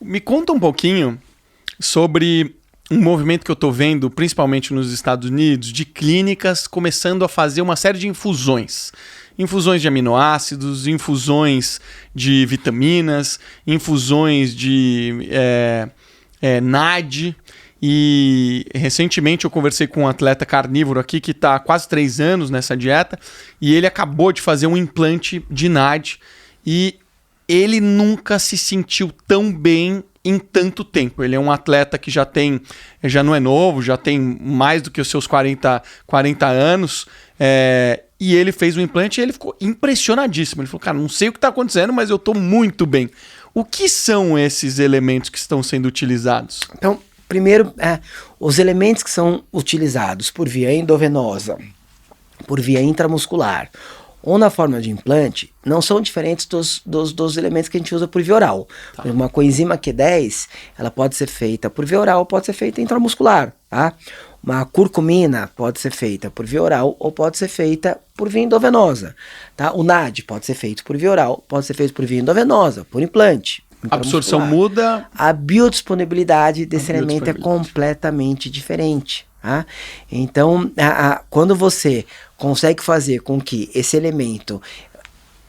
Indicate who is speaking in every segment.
Speaker 1: Me conta um pouquinho sobre um movimento que eu estou vendo, principalmente nos Estados Unidos, de clínicas começando a fazer uma série de infusões. Infusões de aminoácidos, infusões de vitaminas, infusões de NAD. E recentemente eu conversei com um atleta carnívoro aqui que está há quase 3 anos nessa dieta e ele acabou de fazer um implante de NAD e ele nunca se sentiu tão bem em tanto tempo. Ele é um atleta que já não é novo, já tem mais do que os seus 40 anos, e ele fez o implante e ele ficou impressionadíssimo. Ele falou, cara, não sei o que está acontecendo, mas eu estou muito bem. O que são esses elementos que estão sendo utilizados?
Speaker 2: Então, primeiro, os elementos que são utilizados por via endovenosa, por via intramuscular, ou na forma de implante, não são diferentes dos elementos que a gente usa por via oral. Tá. Uma coenzima Q10, ela pode ser feita por via oral, pode ser feita intramuscular, tá? Uma curcumina pode ser feita por via oral ou pode ser feita por via endovenosa, tá? O NAD pode ser feito por via oral, pode ser feito por via endovenosa, por implante.
Speaker 1: A absorção muda.
Speaker 2: A biodisponibilidade desse elemento é completamente diferente. Tá? Então, quando você consegue fazer com que esse elemento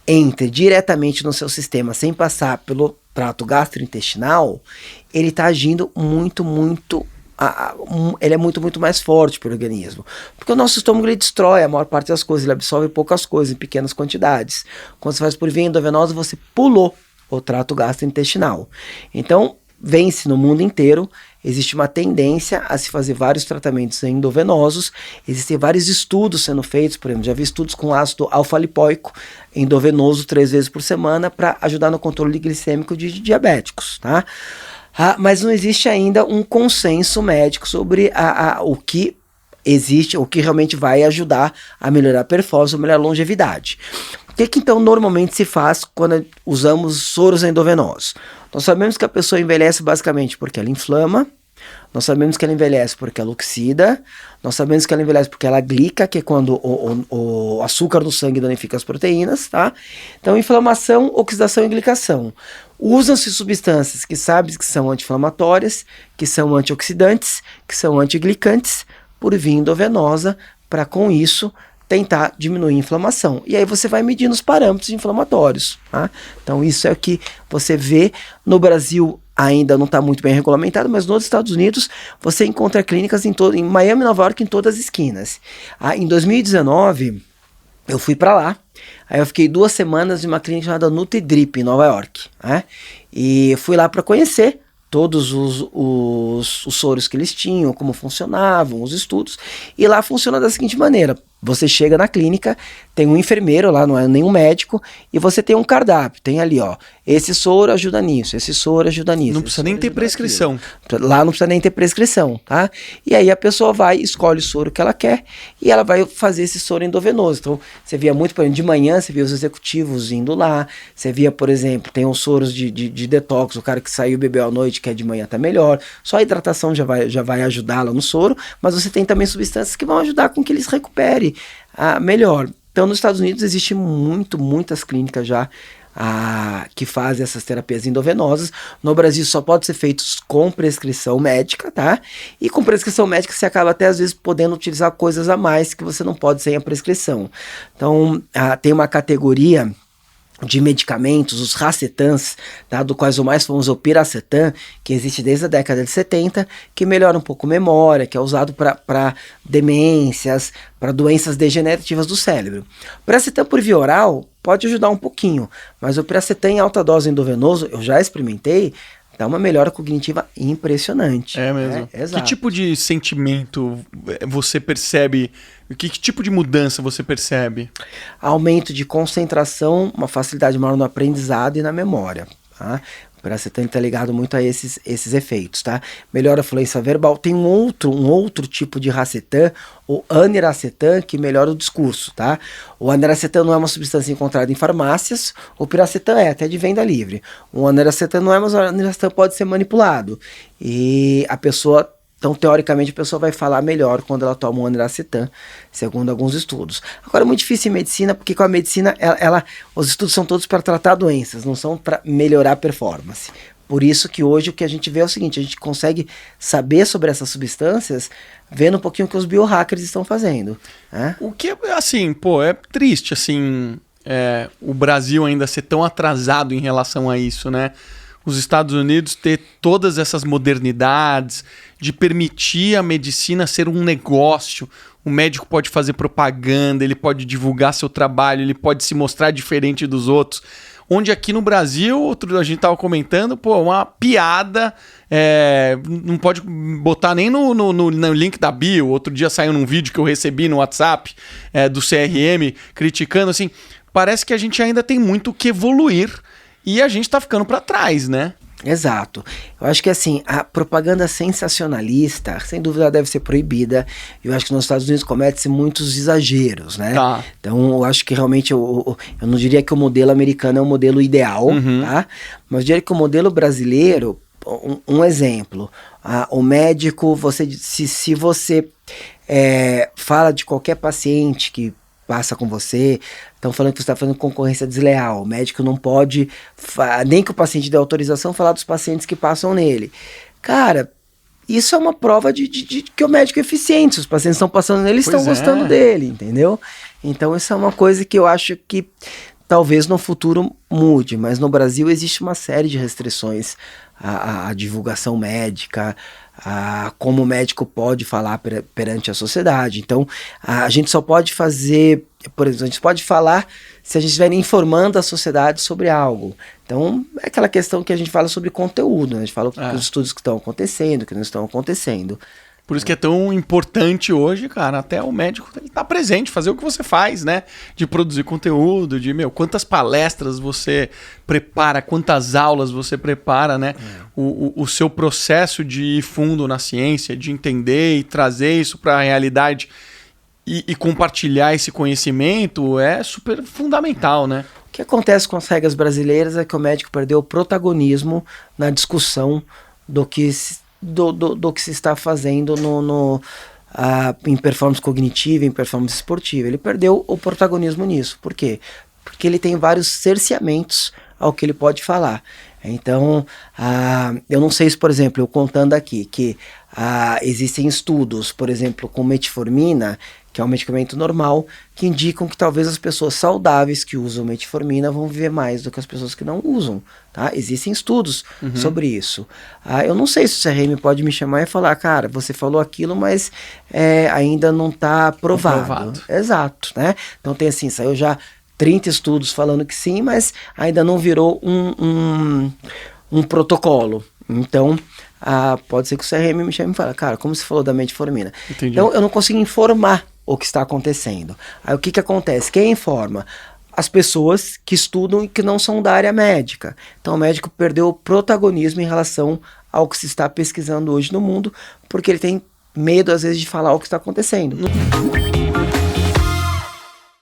Speaker 2: entre diretamente no seu sistema sem passar pelo trato gastrointestinal, ele está agindo ele é muito mais forte para o organismo. Porque o nosso estômago ele destrói a maior parte das coisas, ele absorve poucas coisas em pequenas quantidades. Quando você faz por via endovenosa, você pulou o trato gastrointestinal. Então, vence no mundo inteiro, existe uma tendência a se fazer vários tratamentos endovenosos, existem vários estudos sendo feitos, por exemplo, já vi estudos com ácido alfa-lipoico endovenoso 3 vezes por semana para ajudar no controle glicêmico de diabéticos, tá? Mas não existe ainda um consenso médico sobre o que existe, o que realmente vai ajudar a melhorar a performance, a melhorar a longevidade. O que então normalmente se faz quando usamos soros endovenosos? Nós sabemos que a pessoa envelhece basicamente porque ela inflama, nós sabemos que ela envelhece porque ela oxida, nós sabemos que ela envelhece porque ela glica, que é quando o açúcar no sangue danifica as proteínas, tá? Então, inflamação, oxidação e glicação. Usam-se substâncias que sabem que são anti-inflamatórias, que são antioxidantes, que são antiglicantes, por via endovenosa, para com isso tentar diminuir a inflamação. E aí você vai medindo os parâmetros inflamatórios. Tá? Então isso é o que você vê no Brasil. Ainda não está muito bem regulamentado, mas nos Estados Unidos você encontra clínicas em Miami e Nova York em todas as esquinas. Em 2019 eu fui para lá, aí eu fiquei 2 semanas em uma clínica chamada NutriDrip em Nova York, né? E fui lá para conhecer todos os soros que eles tinham, como funcionavam, os estudos, e lá funciona da seguinte maneira: você chega na clínica, tem um enfermeiro lá, não é nenhum médico, e você tem um cardápio, tem ali, ó, esse soro ajuda nisso, esse soro ajuda nisso.
Speaker 1: Não precisa nem ter prescrição.
Speaker 2: Lá não precisa nem ter prescrição, tá? E aí a pessoa vai, escolhe o soro que ela quer, e ela vai fazer esse soro endovenoso. Então, você via muito, por exemplo, de manhã, você via os executivos indo lá, você via, por exemplo, tem os soros de detox, o cara que saiu e bebeu à noite, que é de manhã tá melhor, só a hidratação já vai ajudá-la no soro, mas você tem também substâncias que vão ajudar com que eles recuperem melhor. Então, nos Estados Unidos existe muitas clínicas já que fazem essas terapias endovenosas. No Brasil só pode ser feito com prescrição médica, tá? E com prescrição médica você acaba até às vezes podendo utilizar coisas a mais que você não pode sem a prescrição. Então, tem uma categoria de medicamentos, os racetans, tá, do quais o mais famoso é o piracetam, que existe desde a década de 70, que melhora um pouco a memória, que é usado para demências, para doenças degenerativas do cérebro. O piracetam por via oral pode ajudar um pouquinho, mas o piracetam em alta dose endovenoso, eu já experimentei, dá uma melhora cognitiva impressionante.
Speaker 1: É mesmo.
Speaker 2: Exato.
Speaker 1: Que tipo de sentimento você percebe? Que tipo de mudança você percebe?
Speaker 2: Aumento de concentração, uma facilidade maior no aprendizado e na memória. Tá? O piracetam está ligado muito a esses efeitos, tá? Melhora a fluência verbal. Tem um outro tipo de racetam, o aniracetam, que melhora o discurso, tá? O aniracetam não é uma substância encontrada em farmácias, o piracetam é até de venda livre. O aniracetam não é, mas o aniracetam pode ser manipulado. E a pessoa... Então, teoricamente, a pessoa vai falar melhor quando ela toma um aniracetam, segundo alguns estudos. Agora, é muito difícil em medicina, porque com a medicina, os estudos são todos para tratar doenças, não são para melhorar a performance. Por isso que hoje o que a gente vê é o seguinte, a gente consegue saber sobre essas substâncias vendo um pouquinho o que os biohackers estão fazendo. Né?
Speaker 1: O que, assim, pô, é triste, assim, o Brasil ainda ser tão atrasado em relação a isso, né? Os Estados Unidos ter todas essas modernidades, de permitir a medicina ser um negócio. O médico pode fazer propaganda, ele pode divulgar seu trabalho, ele pode se mostrar diferente dos outros. Onde aqui no Brasil, a gente estava comentando, pô, uma piada, não pode botar nem no link da bio. Outro dia saiu num vídeo que eu recebi no WhatsApp do CRM, criticando, assim, parece que a gente ainda tem muito o que evoluir e a gente está ficando para trás, né?
Speaker 2: Exato. Eu acho que assim, a propaganda sensacionalista, sem dúvida, ela deve ser proibida. Eu acho que nos Estados Unidos comete-se muitos exageros, né?
Speaker 1: Tá.
Speaker 2: Então, eu acho que realmente, eu não diria que o modelo americano é o modelo ideal, tá? Mas eu diria que o modelo brasileiro, um exemplo, o médico, se você fala de qualquer paciente que passa com você, estão falando que você está fazendo concorrência desleal, o médico não pode, nem que o paciente dê autorização, falar dos pacientes que passam nele. Cara, isso é uma prova de que o médico é eficiente, se os pacientes estão passando nele, estão gostando dele, entendeu? Então isso é uma coisa que eu acho que talvez no futuro mude, mas no Brasil existe uma série de restrições à divulgação médica, a como o médico pode falar perante a sociedade. Então, a gente só pode fazer, por exemplo, a gente pode falar se a gente estiver informando a sociedade sobre algo. Então, é aquela questão que a gente fala sobre conteúdo, né? A gente fala os estudos que estão acontecendo, que não estão acontecendo.
Speaker 1: Por isso que é tão importante hoje, cara, até o médico estar presente, fazer o que você faz, né? De produzir conteúdo, quantas palestras você prepara, quantas aulas você prepara, né? O seu processo de ir fundo na ciência, de entender e trazer isso para a realidade e compartilhar esse conhecimento é super fundamental, né?
Speaker 2: O que acontece com as regras brasileiras é que o médico perdeu o protagonismo na discussão do que se está fazendo em performance cognitiva, em performance esportiva. Ele perdeu o protagonismo nisso. Por quê? Porque ele tem vários cerceamentos ao que ele pode falar. Então, eu não sei se, por exemplo, eu contando aqui que existem estudos, por exemplo, com metformina, que é um medicamento normal, que indicam que talvez as pessoas saudáveis que usam metformina vão viver mais do que as pessoas que não usam, tá? Existem estudos sobre isso. Eu não sei se o CRM pode me chamar e falar, cara, você falou aquilo, mas ainda não está provado. Exato, né? Então tem assim, saiu já 30 estudos falando que sim, mas ainda não virou um protocolo. Então, pode ser que o CRM me chame e fale, cara, como você falou da metformina?
Speaker 1: Entendi.
Speaker 2: Então, eu não consigo informar o que está acontecendo. Aí, o que acontece? Quem informa? As pessoas que estudam e que não são da área médica. Então, o médico perdeu o protagonismo em relação ao que se está pesquisando hoje no mundo, porque ele tem medo, às vezes, de falar o que está acontecendo.